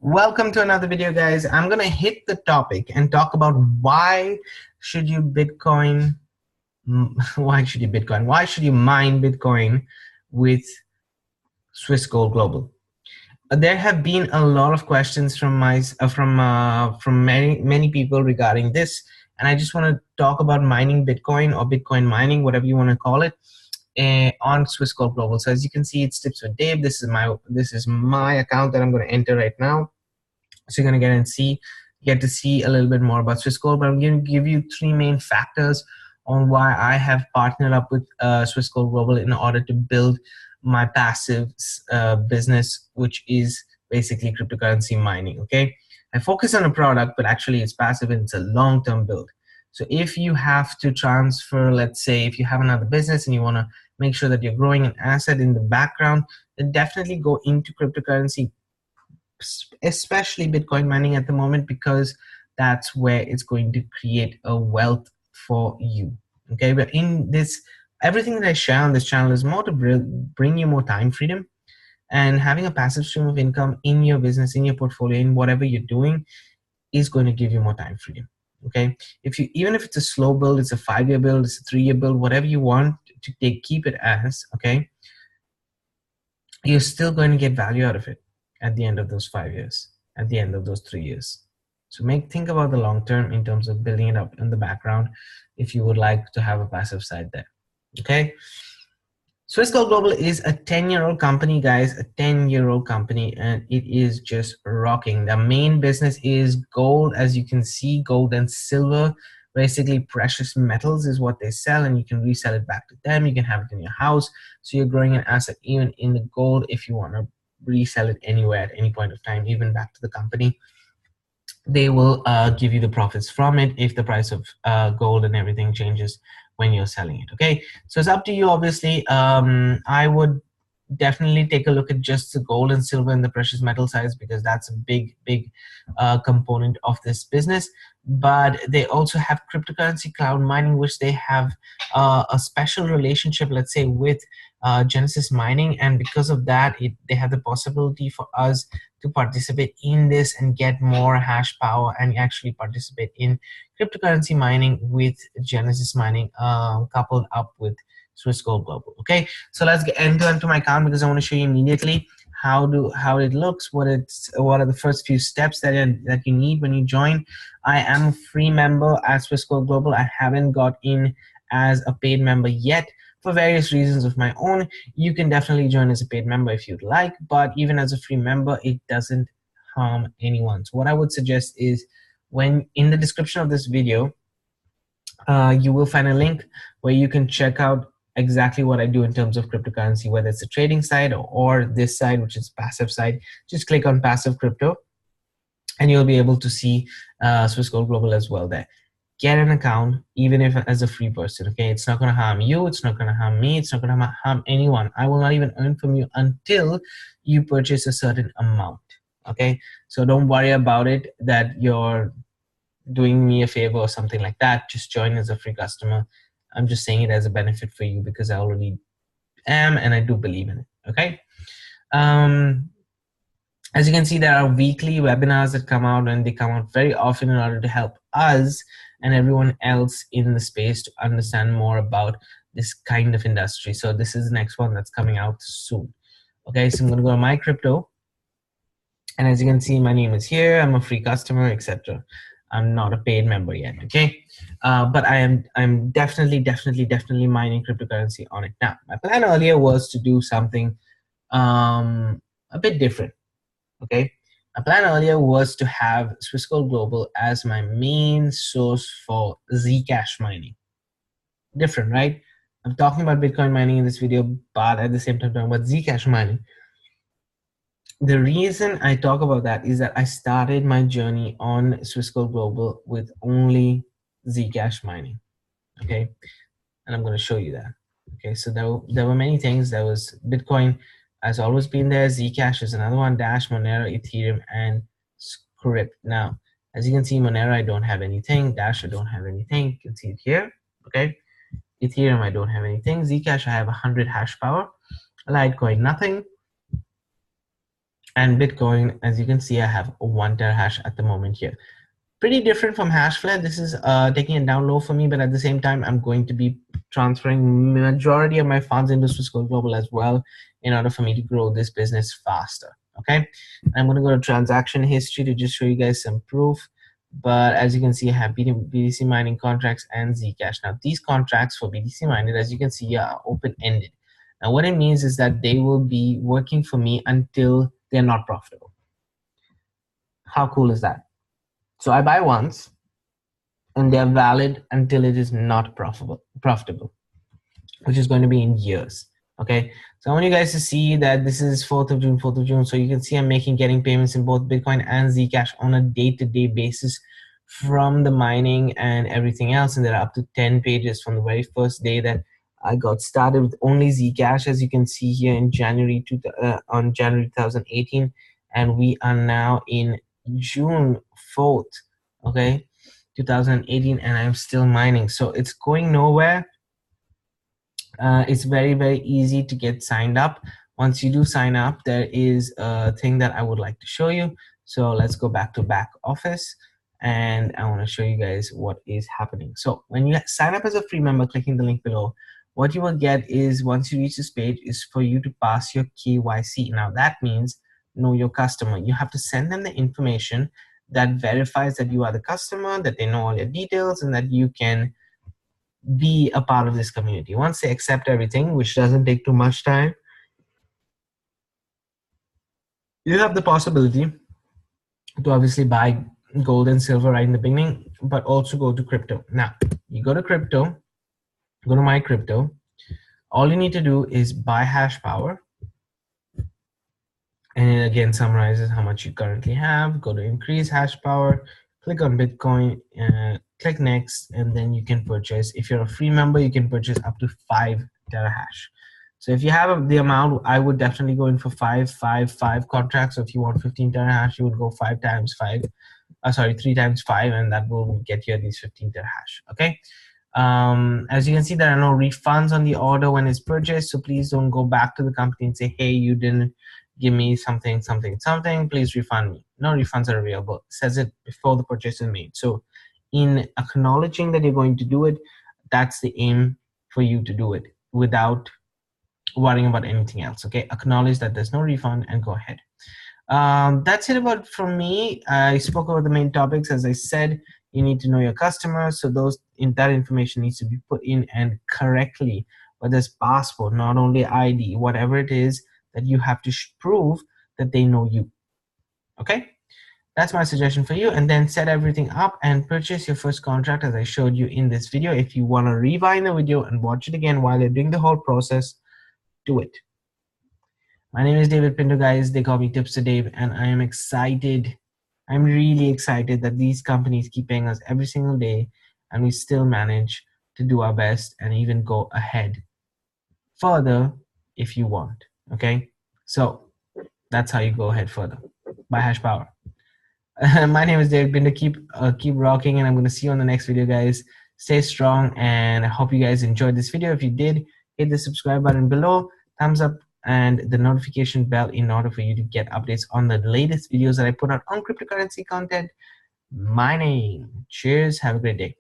Welcome to another video, guys. I'm gonna hit the topic and talk about why should you Bitcoin, why should you mine Bitcoin with Swiss Gold Global. There have been a lot of questions from many people regarding this, and I just want to talk about mining Bitcoin or Bitcoin mining, whatever you want to call it, on Swiss Gold Global. So as you can see, it's Tips with Dave. This is my account that I'm going to enter right now. So you're going to get to see a little bit more about Swiss Gold, but I'm going to give you three main factors on why I have partnered up with Swiss Gold Global in order to build my passive business, which is basically cryptocurrency mining. Okay, I focus on a product, but actually it's passive and it's a long-term build. So if you have to transfer, let's say if you have another business and you want to make sure that you're growing an asset in the background, then definitely go into cryptocurrency, especially Bitcoin mining at the moment, because that's where it's going to create a wealth for you. Okay, but in this, everything that I share on this channel is more to bring you more time freedom, and having a passive stream of income in your business, in your portfolio, in whatever you're doing is going to give you more time freedom. Okay, even if it's a slow build, it's a 5-year build, it's a 3-year build, whatever you want to keep it as, okay, you're still going to get value out of it at the end of those 5 years, at the end of those 3 years. So think about the long term in terms of building it up in the background if you would like to have a passive side there. Okay. Swiss Gold Global is a 10-year-old company, guys, a 10-year-old company, and it is just rocking. The main business is gold. As you can see, gold and silver, basically precious metals is what they sell, and you can resell it back to them. You can have it in your house. So you're growing an asset even in the gold if you want to resell it anywhere at any point of time, even back to the company. They will give you the profits from it if the price of gold and everything changes when you're selling it. Okay, so it's up to you, obviously. I would definitely take a look at just the gold and silver and the precious metal sides, because that's a big component of this business. But they also have cryptocurrency cloud mining, which they have a special relationship, let's say, with Genesis Mining, and because of that, they have the possibility for us to participate in this and get more hash power and actually participate in cryptocurrency mining with Genesis Mining, coupled up with Swiss Gold Global. Okay, so let's get into my account, because I want to show you immediately how it looks, what are the first few steps that you need when you join. I am a free member at Swiss Gold Global. I haven't got in as a paid member yet, for various reasons of my own. You can definitely join as a paid member if you'd like, but even as a free member, it doesn't harm anyone. So what I would suggest is, when in the description of this video, you will find a link where you can check out exactly what I do in terms of cryptocurrency, whether it's the trading side or this side, which is passive side. Just click on passive crypto and you'll be able to see Swiss Gold Global as well there. Get an account, even if as a free person. Okay, it's not going to harm you, it's not going to harm me, it's not going to harm anyone. I will not even earn from you until you purchase a certain amount. Okay, so don't worry about it that you're doing me a favor or something like that. Just join as a free customer. I'm just saying it as a benefit for you, because I already am and I do believe in it. Okay, as you can see, there are weekly webinars that come out, and they come out very often in order to help us and everyone else in the space to understand more about this kind of industry. So this is the next one that's coming out soon. Okay, so I'm going to go to my crypto, and as you can see, my name is here. I'm a free customer, etc. I'm not a paid member yet. Okay, but I'm definitely mining cryptocurrency on it now. My plan earlier was to do something a bit different. Okay, my plan earlier was to have Swiss Gold Global as my main source for Zcash mining. Different, right? I'm talking about Bitcoin mining in this video, but at the same time talking about Zcash mining. The reason I talk about that is that I started my journey on Swiss Gold Global with only Zcash mining. Okay, and I'm going to show you that. Okay, so there were many things. There was Bitcoin has always been there. Zcash is another one. Dash, Monero, Ethereum, and Script. Now, as you can see, Monero, I don't have anything. Dash, I don't have anything. You can see it here. Okay, Ethereum, I don't have anything. Zcash, I have 100 hash power. Litecoin, nothing. And Bitcoin, as you can see, I have 1 terahash at the moment here. Pretty different from Hashflare. This is taking it down low for me, but at the same time, I'm going to be transferring majority of my funds into Swiss Gold Global as well in order for me to grow this business faster. Okay, I'm going to go to transaction history to just show you guys some proof. But as you can see, I have BTC mining contracts and Zcash. Now, these contracts for BTC mining, as you can see, are open-ended. Now, what it means is that they will be working for me until they're not profitable. How cool is that? So I buy once, and they're valid until it is not profitable, which is going to be in years. Okay, so I want you guys to see that this is 4th of June. So you can see I'm getting payments in both Bitcoin and Zcash on a day-to-day basis from the mining and everything else, and there are up to 10 pages from the very first day that I got started with only Zcash, as you can see here in January 2018, and we are now in June 4th, okay, 2018, and I'm still mining. So it's going nowhere. It's very, very easy to get signed up. Once you do sign up, there is a thing that I would like to show you. So let's go back to back office, and I want to show you guys what is happening. So when you sign up as a free member, clicking the link below, what you will get is, once you reach this page, is for you to pass your KYC. Now that means know your customer. You have to send them the information that verifies that you are the customer, that they know all your details, and that you can be a part of this community. Once they accept everything, which doesn't take too much time, you have the possibility to obviously buy gold and silver right in the beginning, but also go to crypto. Now, you go to crypto, go to my crypto. All you need to do is buy hash power, and it again summarizes how much you currently have. Go to increase hash power, click on Bitcoin, click next, and then you can purchase. If you're a free member, you can purchase up to 5 terahash. So if you have the amount, I would definitely go in for 5 contracts. So if you want 15 terahash, you would go 5 times 5. 3 times 5, and that will get you at least 15 terahash. Okay. As you can see, there are no refunds on the order when it's purchased. So please don't go back to the company and say, hey, you didn't give me something, please refund me. No refunds are available. It says it before the purchase is made. So in acknowledging that you're going to do it, that's the aim for you to do it without worrying about anything else. Okay, acknowledge that there's no refund and go ahead. That's it about from me. I spoke about the main topics. As I said, you need to know your customers, so that information needs to be put in and correctly, whether it's passport, not only ID, whatever it is that you have to prove that they know you. Okay, that's my suggestion for you. And then set everything up and purchase your first contract, as I showed you in this video. If you want to rewind the video and watch it again while you're doing the whole process, do it. My name is David Pinto, guys. They call me TipsWithDav, and I am excited. I'm really excited that these companies keep paying us every single day, and we still manage to do our best and even go ahead further if you want. Okay, so that's how you go ahead further. Buy hash power. My name is David Pinto. Keep rocking, and I'm going to see you on the next video, guys. Stay strong, and I hope you guys enjoyed this video. If you did, hit the subscribe button below, thumbs up, and the notification bell in order for you to get updates on the latest videos that I put out on cryptocurrency content mining. Cheers. Have a great day.